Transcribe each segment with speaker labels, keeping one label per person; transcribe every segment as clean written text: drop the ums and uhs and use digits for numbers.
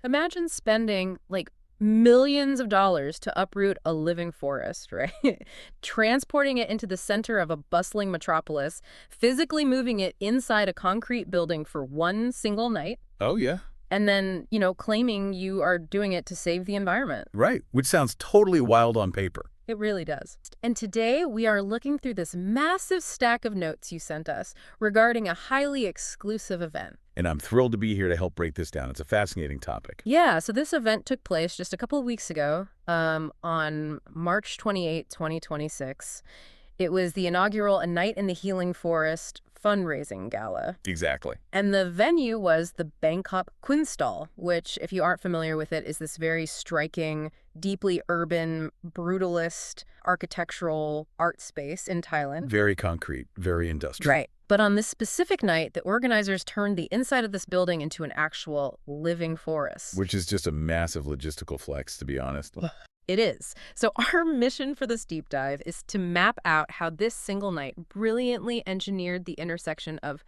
Speaker 1: Imagine spending, like, millions of dollars to uproot a living forest, right? Transporting it into the center of a bustling metropolis, physically moving it inside a concrete building for one single night,
Speaker 2: Oh, yeah.
Speaker 1: and then, claiming you are doing it to save the environment.
Speaker 2: Right, which sounds totally wild on paper.
Speaker 1: It really does. And today we are looking through this massive stack of notes you sent us regarding a highly exclusive event.
Speaker 2: And I'm thrilled to be here to help break this down. It's a fascinating topic.
Speaker 1: Yeah, so this event took place just a couple of weeks ago, on March 28, 2026. It was the inaugural A Night in the Healing Forest fundraising gala.
Speaker 2: Exactly.
Speaker 1: And the venue was the Bangkok Kunsthalle, which, if you aren't familiar with it, is this very striking, deeply urban, brutalist architectural art space in Thailand.
Speaker 2: Very concrete, very industrial.
Speaker 1: Right. But on this specific night, the organizers turned the inside of this building into an actual living forest.
Speaker 2: Which is just a massive logistical flex, to be honest.
Speaker 1: It is. So our mission for this deep dive is to map out how this single night brilliantly engineered the intersection of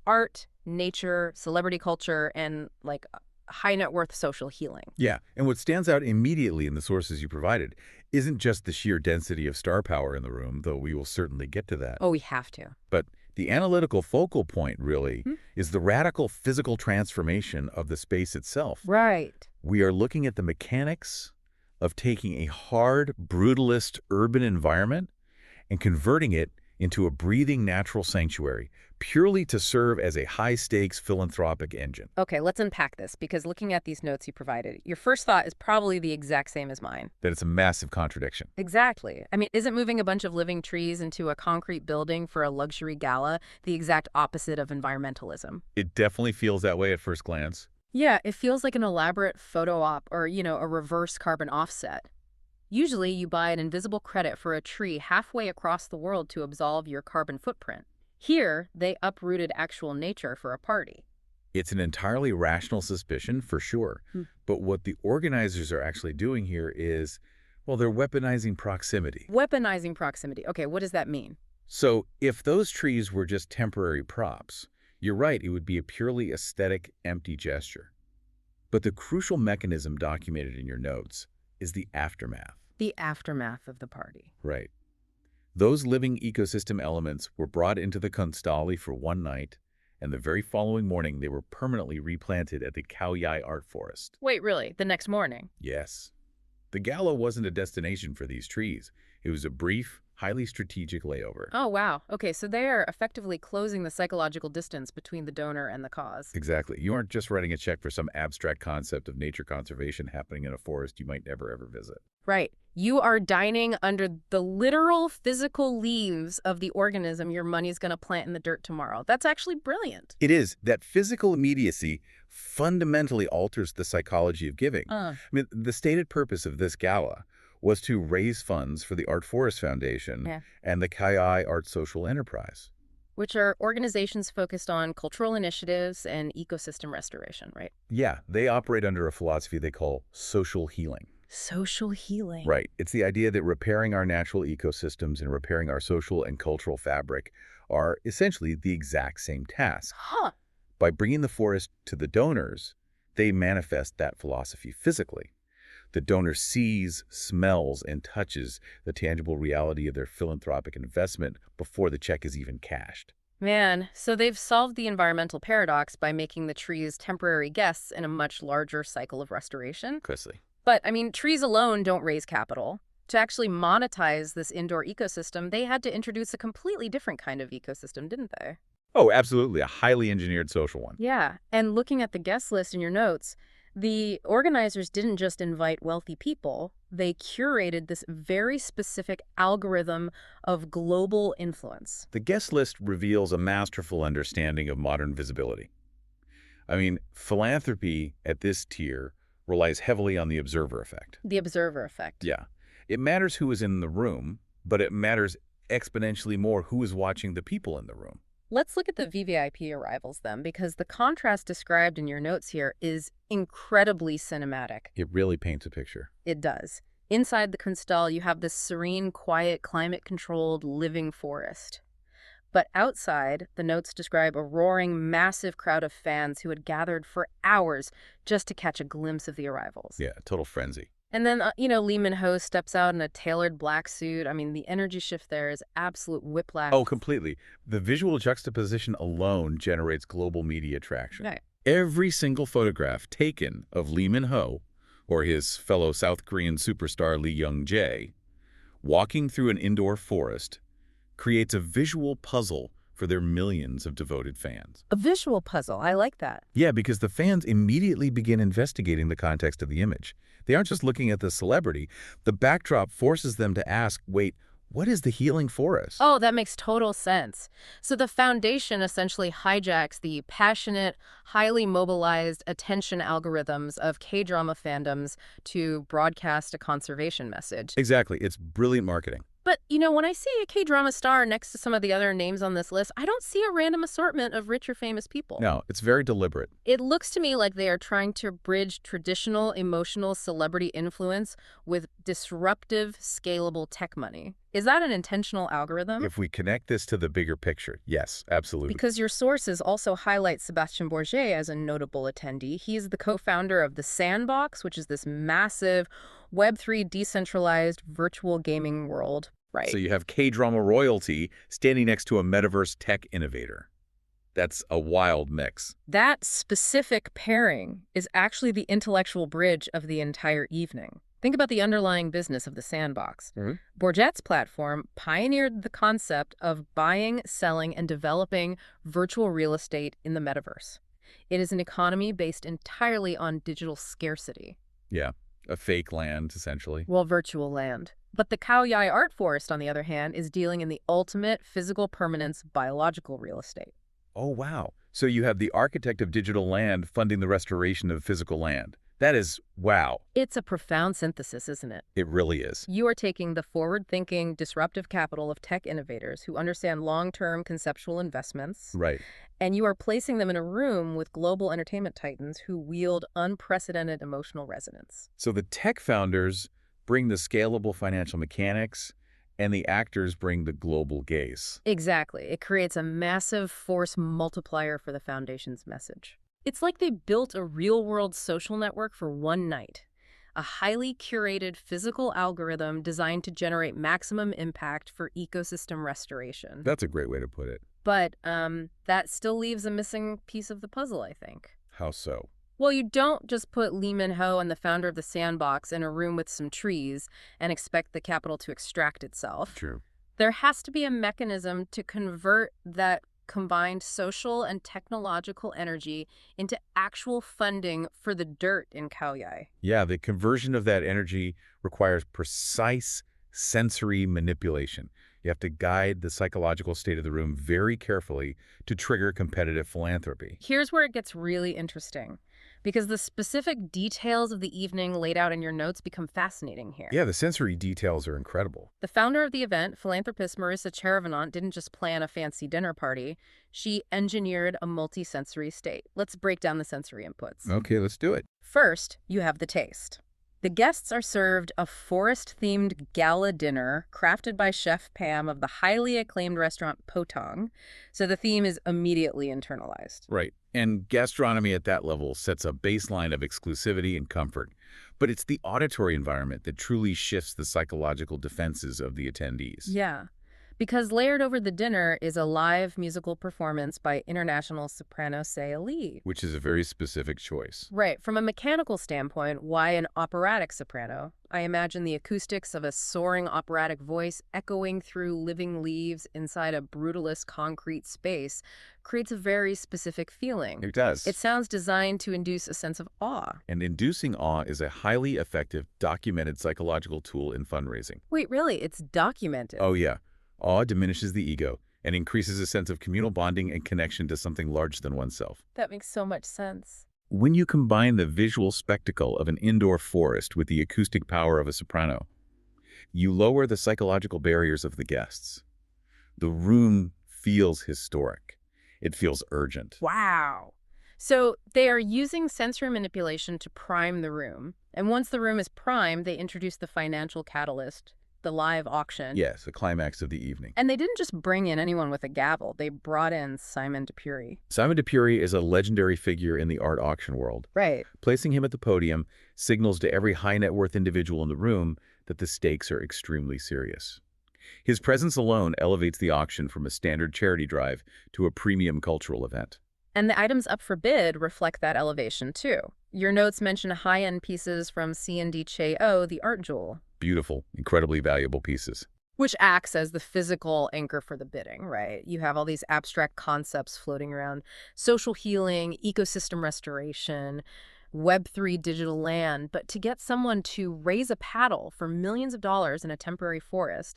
Speaker 1: art, nature, celebrity culture, and, like, high net worth social healing.
Speaker 2: Yeah, and what stands out immediately in the sources you provided isn't just the sheer density of star power in the room, though we will certainly get to that.
Speaker 1: Oh, we have to.
Speaker 2: But the analytical focal point, really, is the radical physical transformation of the space itself.
Speaker 1: Right.
Speaker 2: We are looking at the mechanics of taking a hard, brutalist urban environment and converting it into a breathing natural sanctuary, purely to serve as a high-stakes philanthropic engine.
Speaker 1: Okay, let's unpack this, because looking at these notes you provided, your first thought is probably the exact same as mine.
Speaker 2: That it's a massive contradiction.
Speaker 1: Exactly. I mean, isn't moving a bunch of living trees into a concrete building for a luxury gala the exact opposite of environmentalism?
Speaker 2: It definitely feels that way at first glance.
Speaker 1: Yeah, it feels like an elaborate photo op or, a reverse carbon offset. Usually you buy an invisible credit for a tree halfway across the world to absolve your carbon footprint. Here, they uprooted actual nature for a party.
Speaker 2: It's an entirely rational suspicion, for sure. But what the organizers are actually doing here is, well, they're weaponizing proximity.
Speaker 1: Weaponizing proximity. Okay, what does that mean?
Speaker 2: So if those trees were just temporary props, you're right, it would be a purely aesthetic, empty gesture. But the crucial mechanism documented in your notes is the aftermath.
Speaker 1: The aftermath of the party.
Speaker 2: Right. Those living ecosystem elements were brought into the Kunsthalle for one night, and the very following morning they were permanently replanted at the Khao Yai Art Forest.
Speaker 1: Wait, really? The next morning?
Speaker 2: Yes. The gala wasn't a destination for these trees. It was a brief, highly strategic layover.
Speaker 1: Oh, wow. Okay, so they are effectively closing the psychological distance between the donor and the cause.
Speaker 2: Exactly. You aren't just writing a check for some abstract concept of nature conservation happening in a forest you might never ever visit.
Speaker 1: Right. You are dining under the literal physical leaves of the organism your money's going to plant in the dirt tomorrow. That's actually brilliant.
Speaker 2: It is. That physical immediacy fundamentally alters the psychology of giving. I mean, the stated purpose of this gala was to raise funds for the Art Forest Foundation and the Khao Yai Art Social Enterprise.
Speaker 1: Which are organizations focused on cultural initiatives and ecosystem restoration, right?
Speaker 2: Yeah, they operate under a philosophy they call social healing.
Speaker 1: Social healing.
Speaker 2: Right. It's the idea that repairing our natural ecosystems and repairing our social and cultural fabric are essentially the exact same task. By bringing the forest to the donors, they manifest that philosophy physically. The donor sees, smells, and touches the tangible reality of their philanthropic investment before the check is even cashed.
Speaker 1: Man, so they've solved the environmental paradox by making the trees temporary guests in a much larger cycle of restoration.
Speaker 2: Precisely.
Speaker 1: But, I mean, trees alone don't raise capital. To actually monetize this indoor ecosystem, they had to introduce a completely different kind of ecosystem, didn't they?
Speaker 2: Oh, absolutely. A highly engineered social one.
Speaker 1: Yeah, and looking at the guest list in your notes, the organizers didn't just invite wealthy people. They curated this very specific algorithm of global influence.
Speaker 2: The guest list reveals a masterful understanding of modern visibility. I mean, philanthropy at this tier relies heavily on the observer effect.
Speaker 1: The observer effect.
Speaker 2: Yeah. It matters who is in the room, but it matters exponentially more who is watching the people in the room.
Speaker 1: Let's look at the VVIP arrivals then, because the contrast described in your notes here is incredibly cinematic.
Speaker 2: It really paints a picture.
Speaker 1: It does. Inside the Kunsthalle, you have this serene, quiet, climate-controlled living forest. But outside, the notes describe a roaring, massive crowd of fans who had gathered for hours just to catch a glimpse of the arrivals.
Speaker 2: Yeah, total frenzy.
Speaker 1: And then, Lee Min-ho steps out in a tailored black suit. I mean, the energy shift there is absolute whiplash.
Speaker 2: Oh, completely. The visual juxtaposition alone generates global media traction.
Speaker 1: Right.
Speaker 2: Every single photograph taken of Lee Min-ho, or his fellow South Korean superstar Lee Young-jae, walking through an indoor forest, creates a visual puzzle for their millions of devoted fans.
Speaker 1: A visual puzzle. I like that.
Speaker 2: Yeah, because the fans immediately begin investigating the context of the image. They aren't just looking at the celebrity. The backdrop forces them to ask, wait, what is the healing forest?
Speaker 1: Oh, that makes total sense. So the foundation essentially hijacks the passionate, highly mobilized attention algorithms of K-drama fandoms to broadcast a conservation message.
Speaker 2: Exactly. It's brilliant marketing.
Speaker 1: But, when I see a K-drama star next to some of the other names on this list, I don't see a random assortment of rich or famous people.
Speaker 2: No, it's very deliberate.
Speaker 1: It looks to me like they are trying to bridge traditional emotional celebrity influence with disruptive, scalable tech money. Is that an intentional algorithm?
Speaker 2: If we connect this to the bigger picture, yes, absolutely.
Speaker 1: Because your sources also highlight Sébastien Bourget as a notable attendee. He's the co-founder of The Sandbox, which is this massive Web3 decentralized virtual gaming world. Right.
Speaker 2: So you have K-drama royalty standing next to a metaverse tech innovator. That's a wild mix.
Speaker 1: That specific pairing is actually the intellectual bridge of the entire evening. Think about the underlying business of The Sandbox. Bourget's platform pioneered the concept of buying, selling, and developing virtual real estate in the metaverse. It is an economy based entirely on digital scarcity.
Speaker 2: Yeah, a fake land, essentially.
Speaker 1: Well, virtual land. But the Khao Yai Art Forest, on the other hand, is dealing in the ultimate physical permanence biological real estate.
Speaker 2: Oh, wow. So you have the architect of digital land funding the restoration of physical land. That is, wow.
Speaker 1: It's a profound synthesis, isn't it?
Speaker 2: It really is.
Speaker 1: You are taking the forward-thinking, disruptive capital of tech innovators who understand long-term conceptual investments.
Speaker 2: Right.
Speaker 1: And you are placing them in a room with global entertainment titans who wield unprecedented emotional resonance.
Speaker 2: So the tech founders bring the scalable financial mechanics, and the actors bring the global gaze.
Speaker 1: Exactly. It creates a massive force multiplier for the foundation's message. It's like they built a real-world social network for one night, a highly curated physical algorithm designed to generate maximum impact for ecosystem restoration.
Speaker 2: That's a great way to put it.
Speaker 1: But that still leaves a missing piece of the puzzle, I think.
Speaker 2: How so?
Speaker 1: Well, you don't just put Lee Min-ho and the founder of The Sandbox in a room with some trees and expect the capital to extract itself.
Speaker 2: True.
Speaker 1: There has to be a mechanism to convert that combined social and technological energy into actual funding for the dirt in Khao Yai.
Speaker 2: Yeah, the conversion of that energy requires precise sensory manipulation. You have to guide the psychological state of the room very carefully to trigger competitive philanthropy.
Speaker 1: Here's where it gets really interesting, because the specific details of the evening laid out in your notes become fascinating here.
Speaker 2: Yeah, the sensory details are incredible.
Speaker 1: The founder of the event, philanthropist Marissa Cheravanant, didn't just plan a fancy dinner party. She engineered a multi-sensory state. Let's break down the sensory inputs.
Speaker 2: Okay, let's do it.
Speaker 1: First, you have the taste. The guests are served a forest-themed gala dinner crafted by Chef Pam of the highly acclaimed restaurant Potong, so the theme is immediately internalized.
Speaker 2: Right. And gastronomy at that level sets a baseline of exclusivity and comfort. But it's the auditory environment that truly shifts the psychological defenses of the attendees.
Speaker 1: Yeah, because layered over the dinner is a live musical performance by international soprano Sei Ali.
Speaker 2: Which is a very specific choice.
Speaker 1: Right. From a mechanical standpoint, why an operatic soprano? I imagine the acoustics of a soaring operatic voice echoing through living leaves inside a brutalist concrete space creates a very specific feeling.
Speaker 2: It does.
Speaker 1: It sounds designed to induce a sense of awe.
Speaker 2: And inducing awe is a highly effective, documented psychological tool in fundraising.
Speaker 1: Wait, really? It's documented?
Speaker 2: Oh, yeah. Awe diminishes the ego and increases a sense of communal bonding and connection to something larger than oneself.
Speaker 1: That makes so much sense.
Speaker 2: When you combine the visual spectacle of an indoor forest with the acoustic power of a soprano, you lower the psychological barriers of the guests. The room feels historic. It feels urgent.
Speaker 1: Wow. So they are using sensory manipulation to prime the room. And once the room is primed, they introduce the financial catalyst, the live auction.
Speaker 2: Yes, the climax of the evening.
Speaker 1: And they didn't just bring in anyone with a gavel. They brought in Simon DePury.
Speaker 2: Simon DePury is a legendary figure in the art auction world.
Speaker 1: Right.
Speaker 2: Placing him at the podium signals to every high-net-worth individual in the room that the stakes are extremely serious. His presence alone elevates the auction from a standard charity drive to a premium cultural event.
Speaker 1: And the items up for bid reflect that elevation, too. Your notes mention high-end pieces from C&D Che-O, the art jewel.
Speaker 2: Beautiful, incredibly valuable pieces.
Speaker 1: Which acts as the physical anchor for the bidding, right? You have all these abstract concepts floating around: social healing, ecosystem restoration, Web3 digital land. But to get someone to raise a paddle for millions of dollars in a temporary forest,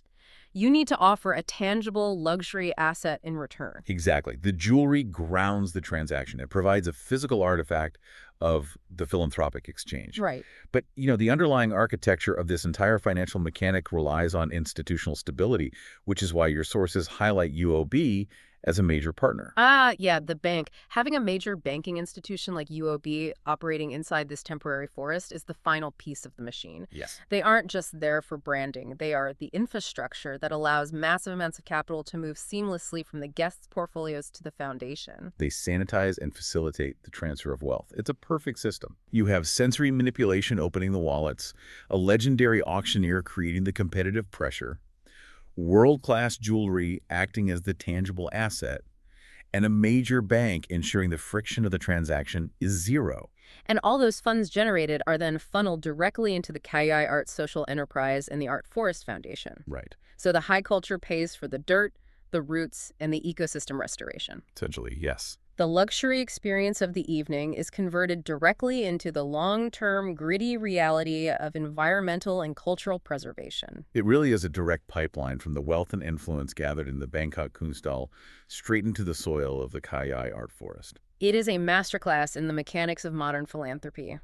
Speaker 1: you need to offer a tangible luxury asset in return.
Speaker 2: Exactly. The jewelry grounds the transaction. It provides a physical artifact of the philanthropic exchange.
Speaker 1: Right.
Speaker 2: But, the underlying architecture of this entire financial mechanic relies on institutional stability, which is why your sources highlight UOB as a major partner.
Speaker 1: Yeah, the bank. Having a major banking institution like UOB operating inside this temporary forest is the final piece of the machine.
Speaker 2: Yes.
Speaker 1: They aren't just there for branding. They are the infrastructure that allows massive amounts of capital to move seamlessly from the guests' portfolios to the foundation.
Speaker 2: They sanitize and facilitate the transfer of wealth. It's a perfect system. You have sensory manipulation opening the wallets, a legendary auctioneer creating the competitive pressure, world-class jewelry acting as the tangible asset, and a major bank ensuring the friction of the transaction is zero.
Speaker 1: And all those funds generated are then funneled directly into the Khao Yai Art Social Enterprise and the Art Forest Foundation.
Speaker 2: Right.
Speaker 1: So the high culture pays for the dirt, the roots, and the ecosystem restoration.
Speaker 2: Essentially, yes.
Speaker 1: The luxury experience of the evening is converted directly into the long-term, gritty reality of environmental and cultural preservation.
Speaker 2: It really is a direct pipeline from the wealth and influence gathered in the Bangkok Kunsthalle straight into the soil of the Khao Yai Art Forest.
Speaker 1: It is a masterclass in the mechanics of modern philanthropy.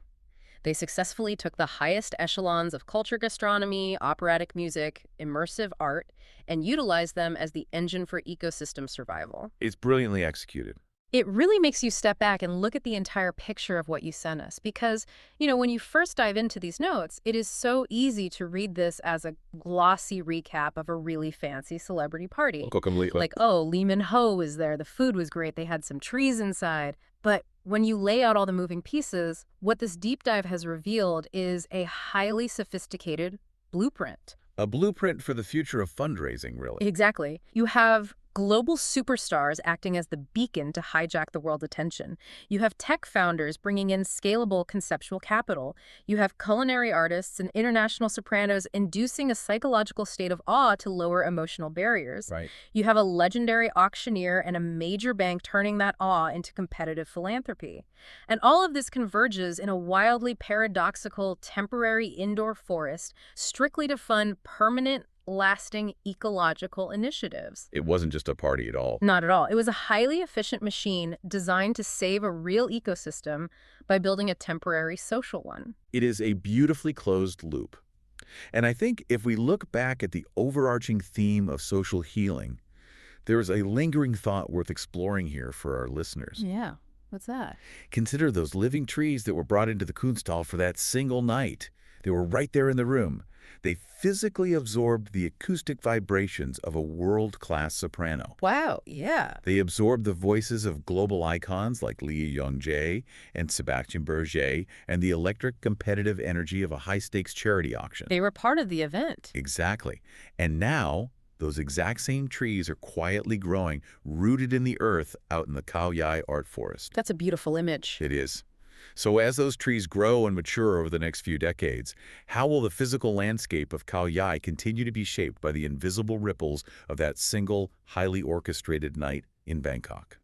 Speaker 1: They successfully took the highest echelons of culture gastronomy, operatic music, immersive art, and utilized them as the engine for ecosystem survival.
Speaker 2: It's brilliantly executed.
Speaker 1: It really makes you step back and look at the entire picture of what you sent us because, when you first dive into these notes, it is so easy to read this as a glossy recap of a really fancy celebrity party. Like, oh, Lee Min-ho was there, the food was great, they had some trees inside. But when you lay out all the moving pieces, what this deep dive has revealed is a highly sophisticated blueprint.
Speaker 2: A blueprint for the future of fundraising, really.
Speaker 1: Exactly. You have global superstars acting as the beacon to hijack the world's attention. You have tech founders bringing in scalable conceptual capital. You have culinary artists and international sopranos inducing a psychological state of awe to lower emotional barriers.
Speaker 2: Right.
Speaker 1: You have a legendary auctioneer and a major bank turning that awe into competitive philanthropy. And all of this converges in a wildly paradoxical temporary indoor forest strictly to fund permanent, lasting ecological initiatives.
Speaker 2: It wasn't just a party at all.
Speaker 1: Not at all. It was a highly efficient machine designed to save a real ecosystem by building a temporary social one.
Speaker 2: It is a beautifully closed loop. And I think if we look back at the overarching theme of social healing, there is a lingering thought worth exploring here for our listeners.
Speaker 1: Yeah. What's that?
Speaker 2: Consider those living trees that were brought into the Kunsthalle for that single night. They were right there in the room. They physically absorbed the acoustic vibrations of a world-class soprano.
Speaker 1: Wow, yeah.
Speaker 2: They absorbed the voices of global icons like Lee Young-jae and Sebastian Berger and the electric competitive energy of a high-stakes charity auction.
Speaker 1: They were part of the event.
Speaker 2: Exactly. And now, those exact same trees are quietly growing, rooted in the earth out in the Khao Yai Art Forest.
Speaker 1: That's a beautiful image.
Speaker 2: It is. So as those trees grow and mature over the next few decades, how will the physical landscape of Khao Yai continue to be shaped by the invisible ripples of that single, highly orchestrated night in Bangkok?